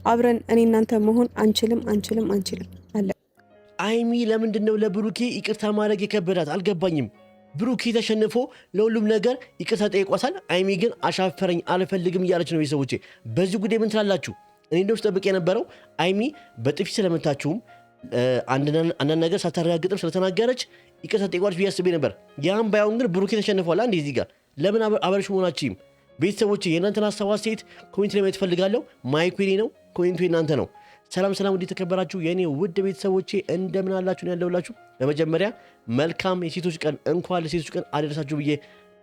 አብረን እኔ እናንተ መሆን አንችልም አለ። አይሚ ለምንድነው ለብሩኬ ይቅርታ ማድረግ የከበዳት አልገባኝም። ብሩኬ ተሸንፎ ለሁሉም ነገር ይቅርታ ጠይቋታል። አይሚ ግን አሻፈረኝ አልፈልግም እያለች ነው። ቤተሰቦቼ በዚህ ጉዳይ ምን ትላላችሁ? እኔ እንደው ስጠብቅ የነበረው አይሚ በጥፊ ስለመታችሁም አንዳንድ ነገር ሳታረጋግጥም ስለተናገረች ይቅርታ ጠይቋለች ብዬ አስቤ ነበር። ያም ባይሆን ግን ብሩኬ ተሸንፏል። አንዴ እዚህ ጋር ለምን አብረሽ መሆናችሁም? ቤተሰቦቼ የእናንተን ሀሳብ አስተያየት ኮሜንት ላይ ማየት እፈልጋለሁ። ማይኩ የኔ ነው፣ ኮሜንቱ የእናንተ ነው። ሰላም ውድ የተከበራችሁ የእኔ ውድ ቤተሰቦቼ እንደምን አላችሁ ነው ያለሁላችሁ። በመጀመሪያ መልካም የሴቶች ቀን እንኳን ለሴቶች ቀን አደረሳችሁ ብዬ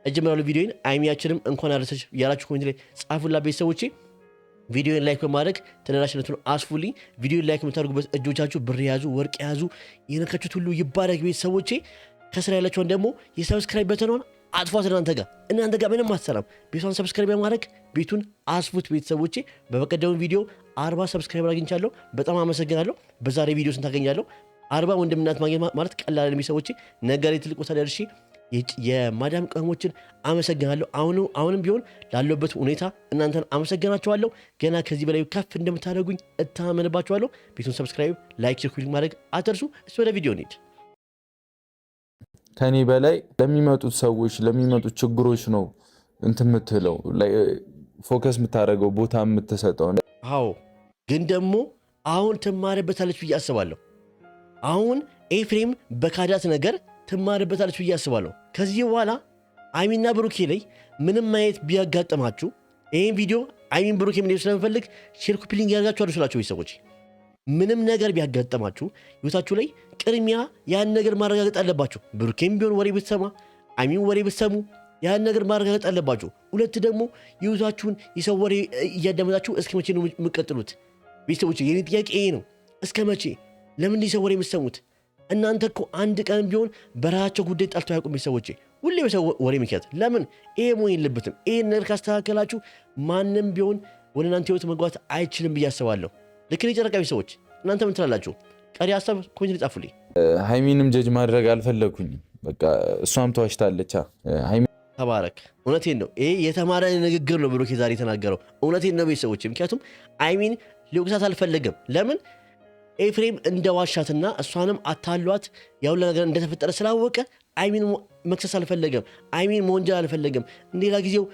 እጀምራለሁ ቪዲዮን። አይሚያችንም እንኳን አደረሰች ያላችሁ ኮሜንት ላይ ጻፉላ ቤተሰቦቼ። ቪዲዮን ላይክ በማድረግ ተደራሽነቱን አስፉልኝ። ቪዲዮን ላይክ የምታደርጉበት እጆቻችሁ ብር ያዙ፣ ወርቅ ያዙ፣ የነካችሁት ሁሉ ይባረክ ቤተሰቦቼ። ከስራ ያላችሁን ደግሞ የሰብስክራይብ በተኗን አጥፏት። እናንተ ጋር ምንም አትሰራም። ቤቷን ሰብስክራይብ በማድረግ ቤቱን አስፉት ቤተሰቦቼ። በበቀደሙ ቪዲዮ 40 ሰብስክራይበር አግኝቻለሁ። በጣም አመሰግናለሁ። በዛሬ ቪዲዮ ስንት አገኛለሁ? 40 ወንድምናት ማግኘት ማለት ቀላል ቤተሰቦቼ። ነገ ላይ ትልቅ ቦታ ደርሼ የማዳም ቅመሞችን አመሰግናለሁ። አሁንም ቢሆን ላለበት ሁኔታ እናንተን አመሰግናችኋለሁ። ገና ከዚህ በላይ ከፍ እንደምታደርጉኝ እታመንባችኋለሁ። ቤቱን ሰብስክራይብ፣ ላይክ፣ ሼር ማድረግ አትርሱ። እሱ ወደ ቪዲዮ እንሂድ። ከኔ በላይ ለሚመጡት ሰዎች ለሚመጡት ችግሮች ነው የምትለው ፎከስ የምታደርገው ቦታ የምትሰጠው። አዎ ግን ደግሞ አሁን ትማርበታለች ብዬ አስባለሁ። አሁን ኤፍሬም በካዳት ነገር ትማርበታለች ብዬ አስባለሁ። ከዚህ በኋላ አይሚና ብሩኬ ላይ ምንም ማየት ቢያጋጥማችሁ ይህን ቪዲዮ አይሚን ብሩኬ ምን ስለምፈልግ ሼር ኮፒ ሊንክ ያደርጋችሁ አድርሱላችሁ ቤተሰቦች። ምንም ነገር ቢያጋጥማችሁ ህይወታችሁ ላይ ቅድሚያ ያን ነገር ማረጋገጥ አለባችሁ። ብሩኬም ቢሆን ወሬ ብትሰማ አይሚን ወሬ ብትሰሙ ያን ነገር ማረጋገጥ አለባችሁ። ሁለት ደግሞ ህይወታችሁን የሰው ወሬ እያዳመጣችሁ እስከ መቼ ነው የምትቀጥሉት? ቤተሰቦች የኔ ጥያቄ ይሄ ነው። እስከ መቼ? ለምን የሰው ወሬ የምትሰሙት? እናንተ እኮ አንድ ቀን ቢሆን በራሳቸው ጉዳይ ጣልተው አያውቁም ቤተሰቦቼ። ሁሌ በሰው ወሬ ምክንያት። ለምን? ይሄ መሆን የለበትም። ይሄን ነገር ካስተካከላችሁ ማንም ቢሆን ወደ እናንተ ህይወት መግባት አይችልም ብዬ አስባለሁ። ልክ ነው የጨረቃ ቤተሰቦች፣ እናንተ ምን ትላላችሁ? ቀሪ ሀሳብ ኮሜንት ላይ ጻፉልኝ። ሃይሚንም ጀጅ ማድረግ አልፈለኩኝም። በቃ እሷም ተዋሽታለች። ተባረክ። እውነቴን ነው። ይሄ የተማረ ንግግር ነው ብሩክ ዛሬ የተናገረው። እውነቴን ነው ቤተሰቦች። ምክንያቱም አይሚን ሊወቅሳት አልፈለገም። ለምን? ኤፍሬም እንደዋሻትና እሷንም አታሏት ያው ነገር እንደተፈጠረ ስላወቀ አይሚን መክሰስ አልፈለገም። አይሚን መወንጀል አልፈለገም። እንደሌላ ጊዜው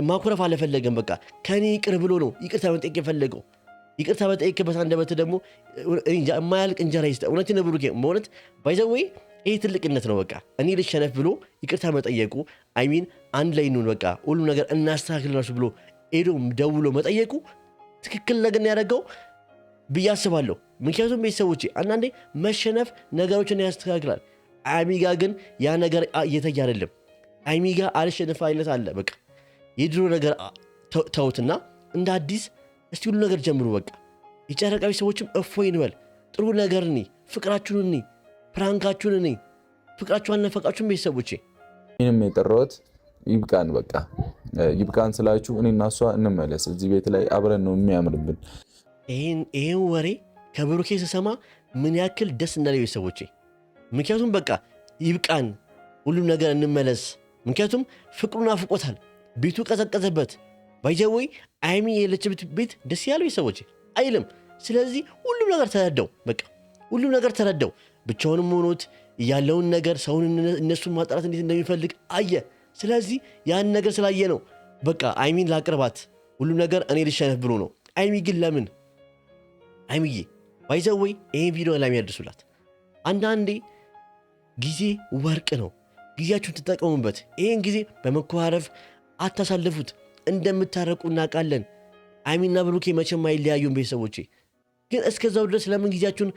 ማኩረፍ አልፈለገም። በቃ ከኔ ይቅር ብሎ ነው ይቅርታ መጠየቅ የፈለገው። ይቅርታ በጠየቅበት አንደበት ደግሞ የማያልቅ እንጀራ ይስጠ። እውነቴን ነው ብሩክ በእውነት ባይዘዌ ይህ ትልቅነት ነው። በቃ እኔ ልሸነፍ ብሎ ይቅርታ መጠየቁ፣ አይሚን አንድ ላይ እንሁን በቃ ሁሉ ነገር እናስተካክል ብሎ ሄዶ ደውሎ መጠየቁ ትክክል ነገር ያደረገው ብዬ አስባለሁ። ምክንያቱም ቤተሰቦቼ አንዳንዴ መሸነፍ ነገሮችን ያስተካክላል። አይሚጋ ግን ያ ነገር እየታየ አይደለም። አይሚጋ አልሸነፍ አይነት አለ። በቃ የድሮ ነገር ተውትና እንደ አዲስ እስቲ ሁሉ ነገር ጀምሩ። በቃ የጨረቃ ቤተሰቦችም እፎይ እንበል። ጥሩ ነገር እኔ ፍቅራችሁን እኔ ፕራንካችሁን እኔ ፍቅራችሁን አልነፈቃችሁም ቤተሰቦቼ። ምንም የጠራሁት ይብቃን፣ በቃ ይብቃን ስላችሁ እኔና እሷ እንመለስ። እዚህ ቤት ላይ አብረን ነው የሚያምርብን። ይሄን ወሬ ከብሩኬ ስሰማ ምን ያክል ደስ እንዳለ ቤተሰቦቼ። ምክንያቱም በቃ ይብቃን፣ ሁሉም ነገር እንመለስ። ምክንያቱም ፍቅሩን አፍቆታል፣ ቤቱ ቀዘቀዘበት። ባይዘወይ አይሚ የሌለችበት ቤት ደስ ያለው ቤተሰቦቼ አይልም። ስለዚህ ሁሉም ነገር ተረዳው፣ በቃ ሁሉም ነገር ተረዳው። ብቻውንም ሆኖት ያለውን ነገር ሰውን እነሱን ማጣራት እንዴት እንደሚፈልግ አየ። ስለዚህ ያን ነገር ስላየ ነው በቃ አይሚን ላቅርባት፣ ሁሉም ነገር እኔ ልሸነፍ ብሎ ነው። አይሚ ግን ለምን? አይሚዬ ባይዘወይ ይህን ቪዲዮ ላይ ያድርሱላት። አንዳንዴ ጊዜ ወርቅ ነው፣ ጊዜያችሁን ትጠቀሙበት። ይህን ጊዜ በመኮራረፍ አታሳልፉት። እንደምታረቁ እናውቃለን። አይሚና ብሩኬ መቼም አይለያዩም ቤተሰቦቼ። ግን እስከዛው ድረስ ለምን ጊዜያችሁን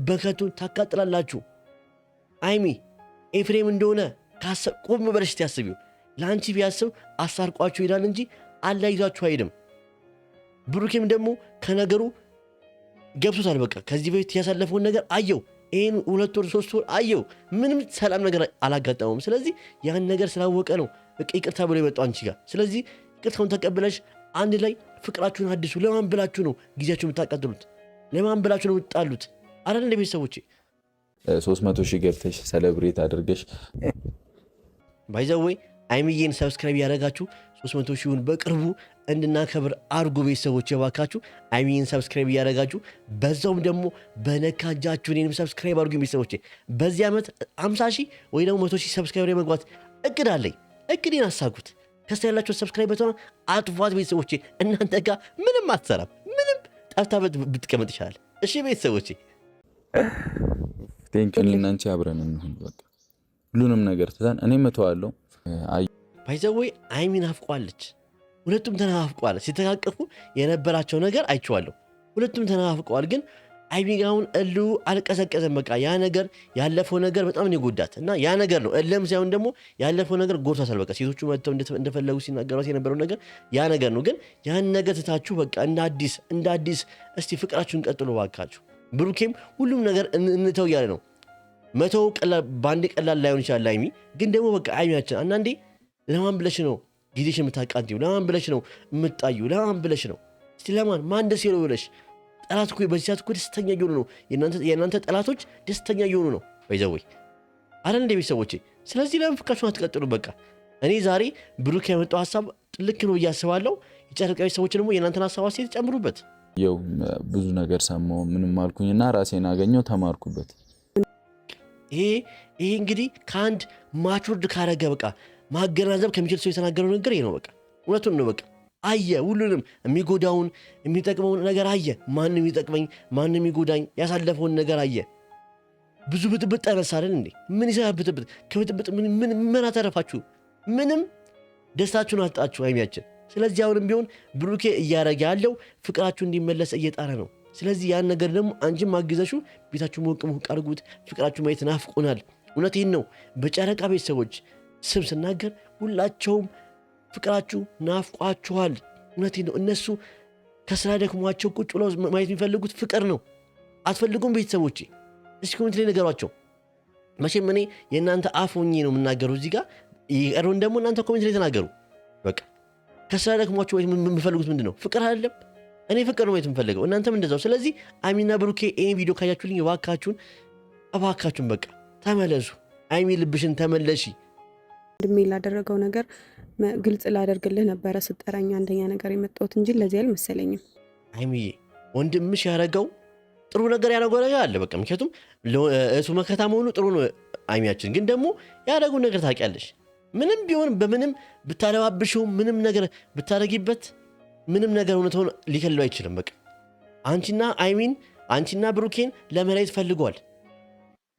በከንቱ ታቃጥላላችሁ? አይሚ ኤፍሬም እንደሆነ ቆም ብለሽ ታስቢው። ለአንቺ ቢያስብ አሳርቋችሁ ይላል እንጂ አላይዟችሁ አይሄድም። ብሩኬም ደግሞ ከነገሩ ገብቶታል። በቃ ከዚህ በፊት ያሳለፈውን ነገር አየው። ይህን 2 ወር 3 ወር አየው። ምንም ሰላም ነገር አላጋጠመውም። ስለዚህ ያን ነገር ስላወቀ ነው ይቅርታ ብሎ የመጣው አንቺ ጋር። ስለዚህ ይቅርታውን ተቀብለሽ አንድ ላይ ፍቅራችሁን አድሱ። ለማን ብላችሁ ነው ጊዜያችሁ የምታቃጥሉት? ለማን ብላችሁ ነው የምትጣሉት? አረን እንደ ቤተሰቦቼ 300,000 ገብተሽ ሰለብሬት አድርገሽ ባይዘወይ አይሚዬን ሰብስክራይብ ያደረጋችሁ 300,000ውን በቅርቡ እንድናከብር አርጉ። ቤተሰቦች የባካችሁ አይሚን ሰብስክራይብ እያደረጋችሁ በዛውም ደግሞ በነካጃችሁ እኔንም ሰብስክራይብ አድርጉ። ቤተሰቦች በዚህ ዓመት 50 ሺህ ወይ ደግሞ 100 ሺህ ሰብስክራይብ መግባት እቅድ አለኝ። እቅዴን አሳኩት። ከስታ ያላችሁ ሰብስክራይብ በተሆነ አጥፏት። ቤተሰቦች እናንተ ጋር ምንም አትሰራም። ምንም ጠፍታ ብትቀመጥ ይችላል። እሺ ቤተሰቦች ቴንኪው። እናንቺ አብረን እንሁን። በቃ ሁሉንም ነገር ትተን እኔ መተዋለሁ። ባይዘወይ አይሚን አፍቋለች። ሁለቱም ተናፍቀዋል። ሲተቃቀፉ የነበራቸው ነገር አይቼዋለሁ። ሁለቱም ተናፍቀዋል። ግን አይሚ ጋር አሁን እልሁ አልቀዘቀዘም። በቃ ያ ነገር ያለፈው ነገር በጣም ነው የጎዳት እና ያ ነገር ነው እልህም ሳይሆን ደግሞ ያለፈው ነገር ጎድቷታል። በቃ ሴቶቹ መጥተው እንደፈለጉ ሲናገሯት የነበረው ነገር ያ ነገር ነው። ግን ያን ነገር ትታችሁ በቃ እንደ አዲስ እስቲ ፍቅራችሁን ቀጥሎ ባካችሁ። ብሩኬም ሁሉም ነገር እንተው እያለ ነው። መተው በአንዴ ቀላል ላይሆን ይችላል። አይሚ ግን ደግሞ በቃ አይሚያችን አንዳንዴ ለማን ብለሽ ነው ጊዜሽ የምታቃንቲው? ለማን ብለሽ ነው የምጣዩ? ለማን ብለሽ ነው እስቲ ማን ደስ ይለው ብለሽ? ጠላት እኮ በዚህ ሰዓት እኮ ደስተኛ እየሆኑ ነው። የእናንተ ጠላቶች ደስተኛ እየሆኑ ነው። ባይዘወይ አይደል እንደ ቤተሰቦቼ። ስለዚህ ለምን ፍቅራችሁን አትቀጥሉ? በቃ እኔ ዛሬ ብሩክ ያመጣው ሀሳብ ልክ ነው ብዬ አስባለሁ። የጨረቃ ቤተሰቦች ደግሞ የእናንተን ሀሳብ አስተያየት ጨምሩበት። ይኸው ብዙ ነገር ሰማሁ ምንም አልኩኝና ራሴን አገኘው ተማርኩበት። ይሄ እንግዲህ ከአንድ ማቹርድ ካረገ በቃ ማገናዘብ ከሚችል ሰው የተናገረው ነገር ይሄ ነው። በቃ እውነቱን ነው። በቃ አየ፣ ሁሉንም የሚጎዳውን የሚጠቅመውን ነገር አየ። ማንም የሚጠቅመኝ ማንም የሚጎዳኝ ያሳለፈውን ነገር አየ። ብዙ ብጥብጥ ተነሳለን እንዴ? ምን ይሰራል ብጥብጥ? ከብጥብጥ ምን አተረፋችሁ? ምንም ደስታችሁን አጣችሁ አይሚያችን። ስለዚህ አሁንም ቢሆን ብሩኬ እያረገ ያለው ፍቅራችሁ እንዲመለስ እየጣረ ነው። ስለዚህ ያን ነገር ደግሞ አንቺም አግዘሹ ቤታችሁ ሞቅ ሞቅ አድርጉት። ፍቅራችሁ ማየት ናፍቆናል። እውነቴን ነው። በጨረቃ ቤተሰቦች ስም ስናገር ሁላቸውም ፍቅራችሁ ናፍቋችኋል። እውነቴን ነው። እነሱ ከስራ ደክሟቸው ቁጭ ብለው ማየት የሚፈልጉት ፍቅር ነው። አትፈልጉም ቤተሰቦቼ? እስኪ ኮሜንት ላይ ነገሯቸው። መቼም እኔ የእናንተ አፍ ሆኜ ነው የምናገሩ እዚህ ጋር። የቀረውን ደግሞ እናንተ ኮሜንት ላይ ተናገሩ። በቃ ከስራ ደክሟቸው የምፈልጉት ምንድን ነው? ፍቅር አይደለም? እኔ ፍቅር ነው የምፈልገው፣ እናንተም እንደዛው። ስለዚህ አይሚና ብሩኬ ይህን ቪዲዮ ካያችሁልኝ እባካችሁን በቃ ተመለሱ። አይሚ ልብሽን ተመለሺ። ወንድሜ ላደረገው ነገር ግልጽ ላደርግልህ ነበረ ስጠራኝ አንደኛ ነገር የመጣሁት እንጂ ለዚህ አልመሰለኝም። አይሚዬ ወንድምሽ ያደረገው ጥሩ ነገር ያደረገው ነገር አለ። በቃ ምክንያቱም እሱ መከታ መሆኑ ጥሩ ነው። አይሚያችን ግን ደግሞ ያደረጉን ነገር ታውቂያለሽ። ምንም ቢሆን በምንም ብታለባብሽው ምንም ነገር ብታደረጊበት ምንም ነገር እውነቱን ሊከልለው አይችልም። በቃ አንቺና ብሩኬን ለመለየት ፈልጓል።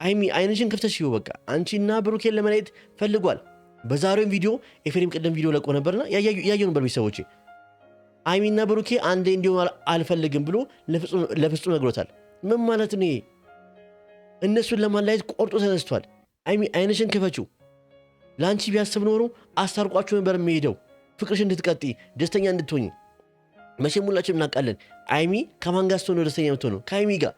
አይሚ አይንሽን ክፍተሽ ይው። በቃ አንቺና ብሩኬን ለመለየት ፈልጓል። በዛሬው ቪዲዮ ኤፍሬም ቅድም ቪዲዮ ለቆ ነበርና ያየው ነበር ቤተሰቦቼ። አይሚና ብሩኬ አንዴ እንዲሆን አልፈልግም ብሎ ለፍጹም ነግሮታል። ምን ማለት ነው? እነሱን ለማለያየት ቆርጦ ተነስቷል። አይሚ አይንሽን ክፈችው። ለአንቺ ቢያስብ ኖሮ አስታርቋችሁ ነበር የሚሄደው፣ ፍቅርሽ እንድትቀጥይ ደስተኛ እንድትሆኝ። መቼም ሁላችንም እናውቃለን አይሚ ከማን ጋር ስትሆን ደስተኛ የምትሆነው? ከአይሚ ጋር፣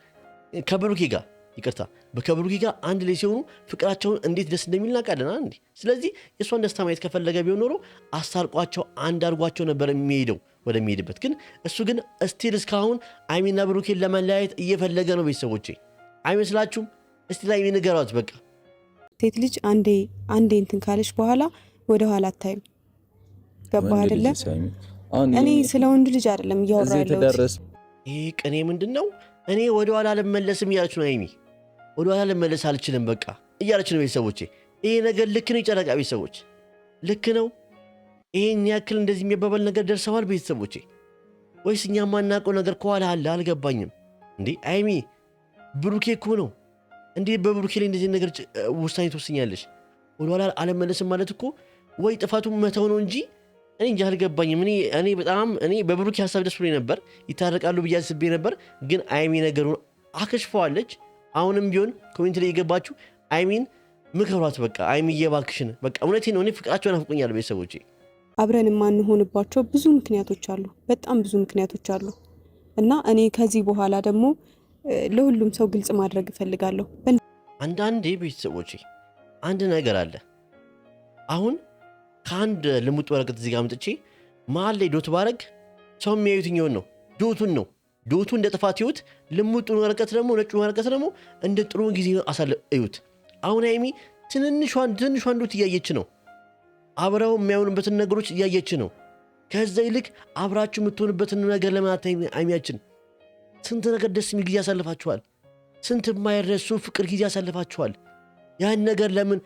ከብሩኬ ጋር ይቅርታ፣ ከብሩኬ ጋር አንድ ላይ ሲሆኑ ፍቅራቸውን እንዴት ደስ እንደሚል እናውቃለን አይደል? ስለዚህ የእሷን ደስታ ማየት ከፈለገ ቢሆን ኖሮ አስታርቋቸው አንድ አድርጓቸው ነበር የሚሄደው ወደሚሄድበት። ግን እሱ ግን እስቲል እስካሁን አይሚና ብሩኬን ለመለያየት እየፈለገ ነው። ቤተሰቦቼ አይመስላችሁም? እስቲ ላይ ንገሯት። በቃ ሴት ልጅ አንዴ እንትን ካለች በኋላ ወደ ኋላ አታይም። ገባህ አይደለ? እኔ ስለ ወንድ ልጅ አይደለም እያወራ ያለሁት። ይሄ ቅኔ ምንድን ነው? እኔ ወደ ኋላ አልመለስም እያለች ነው አይሚ። ወደ ኋላ ልመለስ አልችልም በቃ እያለች ነው። ቤተሰቦቼ ይሄ ነገር ልክ ነው። የጨረቃ ቤተሰቦች ልክ ነው። ይሄን ያክል እንደዚህ የሚባባል ነገር ደርሰዋል ቤተሰቦቼ? ወይስ እኛ ማናውቀው ነገር ከኋላ አለ? አልገባኝም። እንዴ አይሚ ብሩኬ እኮ ነው እንዴ? በብሩኬ ላይ እንደዚህ ነገር ውሳኔ ትወስኛለሽ? ወደ ኋላ አልመለስም ማለት እኮ ወይ ጥፋቱን መተው ነው እንጂ እኔ እንጂ አልገባኝም። እኔ በብሩኬ ሀሳብ ደስ ብሎኝ ነበር፣ ይታረቃሉ ብዬ አስቤ ነበር። ግን አይሚ ነገሩን አከሽፈዋለች። አሁንም ቢሆን ኮሜንት ላይ የገባችሁ አይሚን ምከሯት። በቃ አይሚ እየባክሽን በቃ እውነቴን ነው። እኔ ፍቅራቸውን አፍቆኛል ቤተሰቦቼ። አብረን የማንሆንባቸው ብዙ ምክንያቶች አሉ፣ በጣም ብዙ ምክንያቶች አሉ። እና እኔ ከዚህ በኋላ ደግሞ ለሁሉም ሰው ግልጽ ማድረግ እፈልጋለሁ። አንዳንዴ ቤተሰቦቼ አንድ ነገር አለ። አሁን ከአንድ ልሙጥ ወረቀት እዚህ ጋር አምጥቼ መሀል ላይ ዶት ባረግ ሰው የሚያዩት ኛውን ነው፣ ዶቱን ነው። ዶቱ እንደ ጥፋት ይዩት፣ ልሙጡን ወረቀት ደግሞ ነጩን ወረቀት ደግሞ እንደ ጥሩ ጊዜ እዩት። አሁን አይሚ ትንሿን ዶት እያየች ነው። አብረው የሚያዩንበትን ነገሮች እያየች ነው። ከዛ ይልቅ አብራችሁ የምትሆንበትን ነገር ለምን አይሚያችን? ስንት ነገር ደስ የሚል ጊዜ ያሳልፋችኋል። ስንት የማይረሱ ፍቅር ጊዜ ያሳልፋችኋል። ያን ነገር ለምን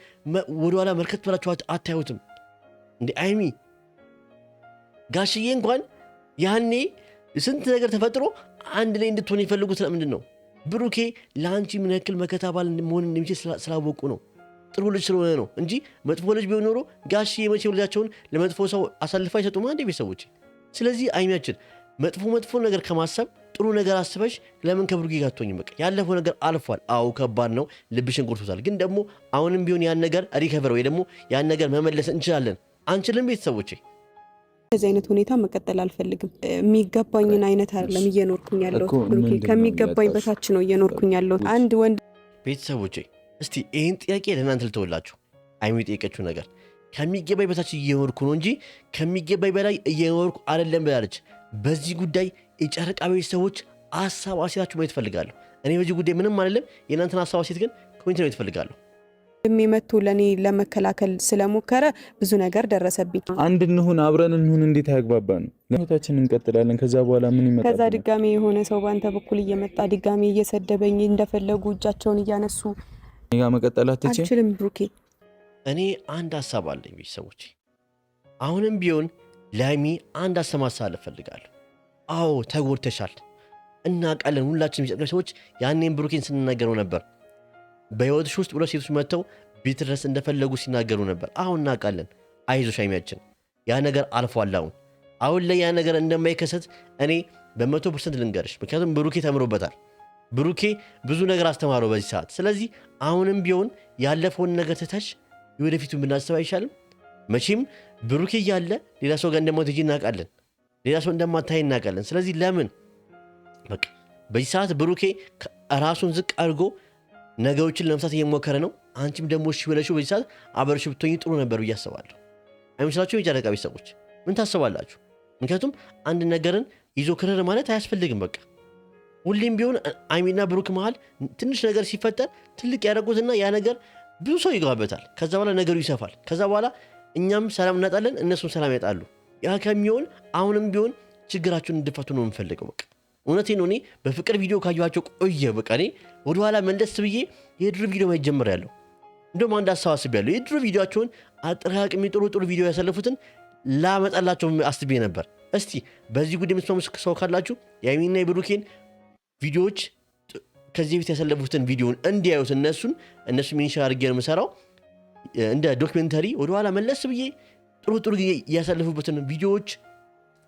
ወደኋላ መርከት ብላችሁ አታዩትም እንዴ? አይሚ ጋሽዬ እንኳን ያኔ ስንት ነገር ተፈጥሮ አንድ ላይ እንድትሆን የፈለጉት ለምንድን ነው? ብሩኬ ለአንቺ ምን ያክል መከታ ባል መሆን እንደሚችል ስላወቁ ነው። ጥሩ ልጅ ስለሆነ ነው እንጂ መጥፎ ልጅ ቢሆን ኖሮ ጋሽዬ መቼ ልጃቸውን ለመጥፎ ሰው አሳልፋ አይሰጡም አንዴ ቤተሰቦች። ስለዚህ አይሚያችን መጥፎ ነገር ከማሰብ ጥሩ ነገር አስበሽ ለምን ከብሩኬ ጋር አትሆኝም? በቃ ያለፈው ነገር አልፏል። አዎ ከባድ ነው፣ ልብሽን ጎድቶታል። ግን ደግሞ አሁንም ቢሆን ያን ነገር ሪከቨር ወይ ደግሞ ያን ነገር መመለስ እንችላለን። አንችልም ቤተሰቦቼ? በዚህ አይነት ሁኔታ መቀጠል አልፈልግም። የሚገባኝን አይነት አይደለም እየኖርኩኝ ያለሁት ብሩኬ፣ ከሚገባኝ በታች ነው እየኖርኩኝ ያለሁት። አንድ ወንድ ቤተሰቦቼ እስቲ ይህን ጥያቄ ለእናንተ ልተውላችሁ። አይሚ የጠየቀችው ነገር ከሚገባኝ በታች እየኖርኩ ነው እንጂ ከሚገባኝ በላይ እየኖርኩ አይደለም ብላለች። በዚህ ጉዳይ የጨረቃ ቤተሰቦች ሀሳብ አሴታችሁ ማየት እፈልጋለሁ። እኔ በዚህ ጉዳይ ምንም አይደለም። የእናንተን ሀሳብ አሴት ግን ኮሜንት ማየት እፈልጋለሁ። የሚመቱ ለኔ ለመከላከል ስለሞከረ ብዙ ነገር ደረሰብኝ። አንድ እንሁን፣ አብረን እንሁን። እንዴት አያግባባን? ለህይወታችን እንቀጥላለን። ከዛ በኋላ ምን ይመጣል? ከዛ ድጋሜ የሆነ ሰው ባንተ በኩል እየመጣ ድጋሜ እየሰደበኝ እንደፈለጉ እጃቸውን እያነሱ እኔ ጋር መቀጠል አልችልም ብሩኬ። እኔ አንድ ሀሳብ አለኝ ቤተሰቦች። አሁንም ቢሆን ለሀይሚ አንድ ሀሳብ ማስተላለፍ እፈልጋለሁ። አዎ ተጎድተሻል፣ እናውቃለን። ሁላችንም የጨረቃ ሰዎች ያኔም ብሩኬን ስንናገረው ነበር። በህይወትሽ ውስጥ ብሎ ሴቶች መጥተው ቤት ድረስ እንደፈለጉ ሲናገሩ ነበር። አሁን እናውቃለን። አይዞሽ ሀይሚያችን፣ ያ ነገር አልፏል። አሁን ላይ ያ ነገር እንደማይከሰት እኔ በ100% ልንገርሽ። ምክንያቱም ብሩኬ ተምሮበታል። ብሩኬ ብዙ ነገር አስተማረው በዚህ ሰዓት። ስለዚህ አሁንም ቢሆን ያለፈውን ነገር ትተሽ የወደፊቱን ብናስብ አይሻልም? መቼም ብሩኬ እያለ ሌላ ሰው ጋር እንደማትሄጂ እናውቃለን። ሌላ ሰው እንደማታይ እናውቃለን። ስለዚህ ለምን በቃ በዚህ ሰዓት ብሩኬ ራሱን ዝቅ አድርጎ ነገሮችን ለመፍታት እየሞከረ ነው። አንቺም ደግሞ እሺ ብለሽው በዚህ ሰዓት አብረሽ ብትሆኚ ጥሩ ነበር ብዬ አስባለሁ። አይመስላችሁም? የጨረቃ ቤተሰቦች ምን ታስባላችሁ? ምክንያቱም አንድ ነገርን ይዞ ክርር ማለት አያስፈልግም። በቃ ሁሌም ቢሆን አይሚና ብሩክ መሃል ትንሽ ነገር ሲፈጠር ትልቅ ያደረጉትና ያ ነገር ብዙ ሰው ይገባበታል። ከዛ በኋላ ነገሩ ይሰፋል። ከዛ በኋላ እኛም ሰላም እናጣለን፣ እነሱም ሰላም ያጣሉ። ያ ከሚሆን አሁንም ቢሆን ችግራችሁን እንድፈቱ ነው የምፈልገው። በቃ እውነቴ ነው። እኔ በፍቅር ቪዲዮ ካየኋቸው ቆየ። በቃ እኔ ወደኋላ መለስ ብዬ የድሮ ቪዲዮ ማየት ጀምሬያለሁ። እንደውም አንድ ሀሳብ አስቤያለሁ። የድሮ ቪዲዮቸውን አጠራቅሜ ጥሩ ቪዲዮ ያሳለፉትን ላመጣላቸው አስቤ ነበር። እስቲ በዚህ ጉዳይ የምትስማሙ ሰው ካላችሁ የሀይሚና የብሩኬን ቪዲዮዎች ከዚህ በፊት ያሳለፉትን ቪዲዮን እንዲያዩት እነሱ ሚኒሻ አድርጌ ነው የምሰራው። እንደ ዶክመንተሪ ወደኋላ መለስ ብዬ ጥሩ ጊዜ ያሳለፉበትን ቪዲዮዎች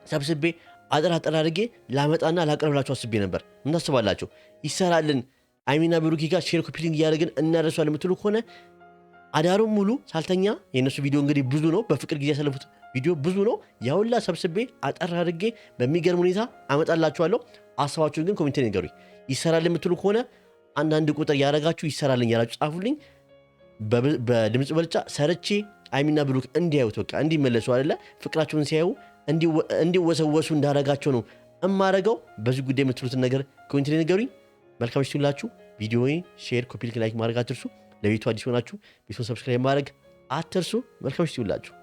ሰብስቤ አጠር አድርጌ ላመጣና ላቀርብላችሁ አስቤ ነበር። ምን ታስባላችሁ? ይሰራልን? አይሚና ብሩኬ ጋር ሼር ኮፒ ሊንክ እያደረግን እናደርሷለን የምትሉ ከሆነ አዳሩን ሙሉ ሳልተኛ የእነሱ ቪዲዮ እንግዲህ ብዙ ነው፣ በፍቅር ጊዜ ያሳለፉት ቪዲዮ ብዙ ነው። ያውላ ሰብስቤ አጠር አድርጌ በሚገርም ሁኔታ አመጣላችኋለሁ። ሀሳባችሁን ግን ኮሜንት ንገሩኝ። ይሰራል የምትሉ ከሆነ አንዳንድ ቁጥር ያደረጋችሁ ይሰራልኝ ያላችሁ ጻፉልኝ። በድምፅ በልጫ ሰርቼ አይሚና ብሩክ እንዲያዩት በቃ እንዲመለሱ አይደለ ፍቅራቸውን ሲያዩ እንዲወሰወሱ እንዳረጋቸው ነው እማረገው። በዚህ ጉዳይ የምትሉትን ነገር ኮሜንት ላይ ንገሩኝ። መልካም ምሽት ይሁንላችሁ። ቪዲዮውን ሼር፣ ኮፒ ሊንክ፣ ላይክ ማድረግ አትርሱ። ለቤቱ አዲስ ሆናችሁ ቤቱን ሰብስክራይብ ማድረግ አትርሱ። መልካም ምሽት ይሁንላችሁ።